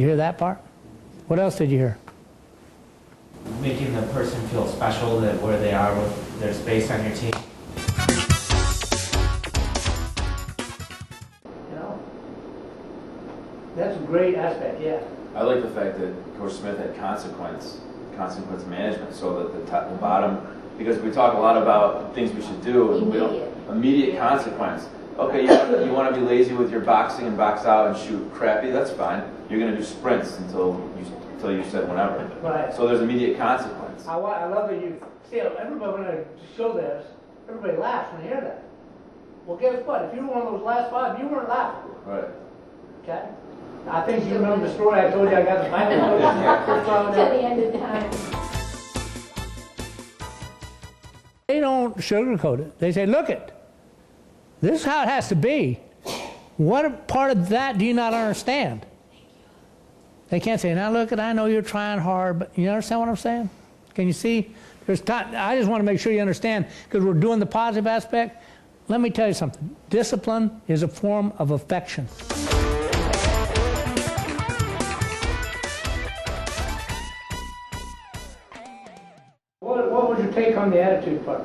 You hear that part? What else did you hear? Making the person feel special, that where they are with their space on your team. You know, that's a great aspect, yeah. I like the fact that Coach Smith had consequence management, so that the bottom, because we talk a lot about things we should do, and we don't immediate consequence. Okay, you want to be lazy with your boxing and box out and shoot crappy, that's fine. You're going to do sprints until you said whenever. Right. So there's immediate consequence. I love that you see everybody when I show this, everybody laughs when they hear that. Well, guess what? If you were one of those last five, you weren't laughing. Right. Okay. I think you remember the story I told you. I got the final To the end of time. They don't sugarcoat it. They say, "Look it. This is how it has to be." What part of that do you not understand? They can't say, "Now look it. I know you're trying hard, but you understand what I'm saying? Can you see? There's time. I just want to make sure you understand because we're doing the positive aspect. Let me tell you something. Discipline is a form of affection. What was your take on the attitude part?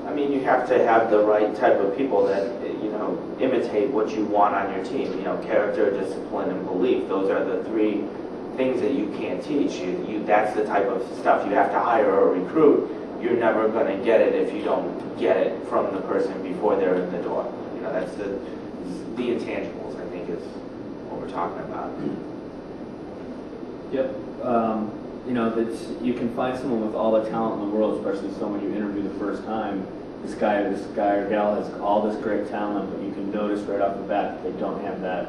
I mean, you have to have the right type of people that, imitate what you want on your team. Character, discipline, and belief. Those are the three things that you can't teach. That's the type of stuff you have to hire or recruit. You're never going to get it if you don't get it from the person before they're in the door. That's the intangibles, I think, is what we're talking about. Yep. You can find someone with all the talent in the world, especially someone you interview the first time. This guy or gal has all this great talent, but you can notice right off the bat that they don't have that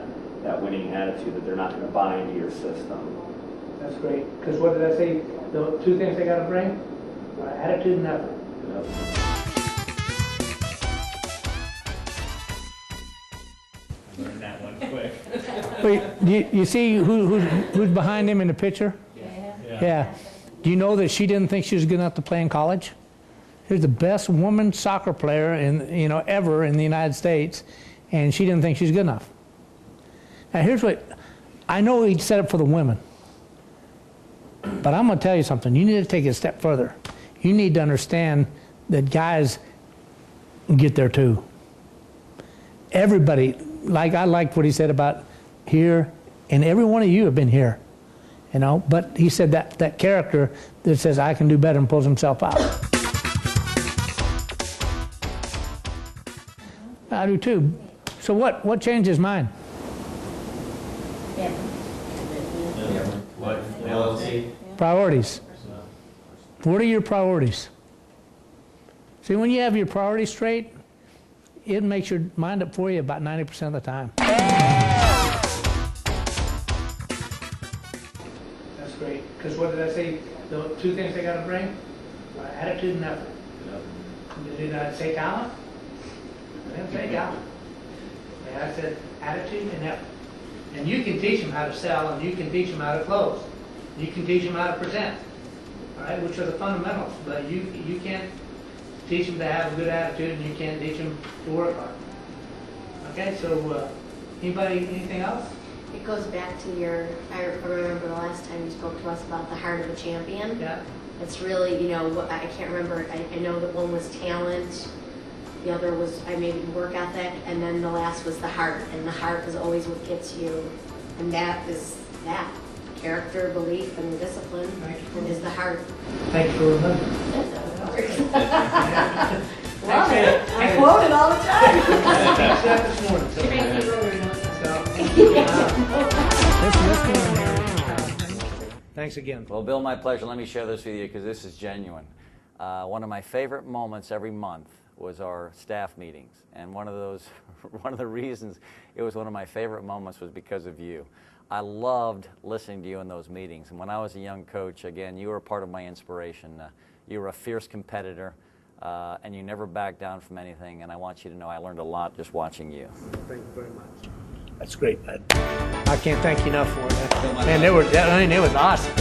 winning attitude, that they're not going to buy into your system. That's great. Because what did I say? The two things they got to bring? Attitude and effort. Yep. Learn that one quick. Wait, you see who's behind him in the picture? Yeah. Do you know that she didn't think she was good enough to play in college? She's the best woman soccer player ever in the United States, and she didn't think she was good enough. Now here's what I know. He set up for the women, but I'm going to tell you something. You need to take it a step further. You need to understand that guys get there too. Everybody, I liked what he said about here, and every one of you have been here. But he said that character that says, I can do better and pulls himself out. I do too. So what changed his mind? Yeah. What? Loyalty? Priorities. What are your priorities? See, when you have your priorities straight, it makes your mind up for you about 90% of the time. That's great. Because what did I say? The two things they got to bring? Attitude and effort. Yep. Did I say talent? I didn't say talent. I said attitude and effort. And you can teach them how to sell, and you can teach them how to close. You can teach them how to present, all right, which are the fundamentals. But you can't teach them to have a good attitude, and you can't teach them to work hard. Okay, so anything else? It goes back to I remember the last time you spoke to us about the heart of a champion. Yeah. It's really, I can't remember. I know that one was talent, the other was maybe work ethic, and then the last was the heart. And the heart is always what gets you, and that is that. Character, belief, and discipline is the heart. Thank you for remembering. Love it. I quote it all the time. This morning. So, She makes me really know let's go in here. Thanks again. Well, Bill, my pleasure. Let me share this with you because this is genuine. One of my favorite moments every month was our staff meetings. And one of the reasons it was one of my favorite moments was because of you. I loved listening to you in those meetings. And when I was a young coach, again, you were a part of my inspiration. You were a fierce competitor, and you never backed down from anything. And I want you to know I learned a lot just watching you. Thank you very much. That's great, bud. I can't thank you enough for that. Man, it was awesome.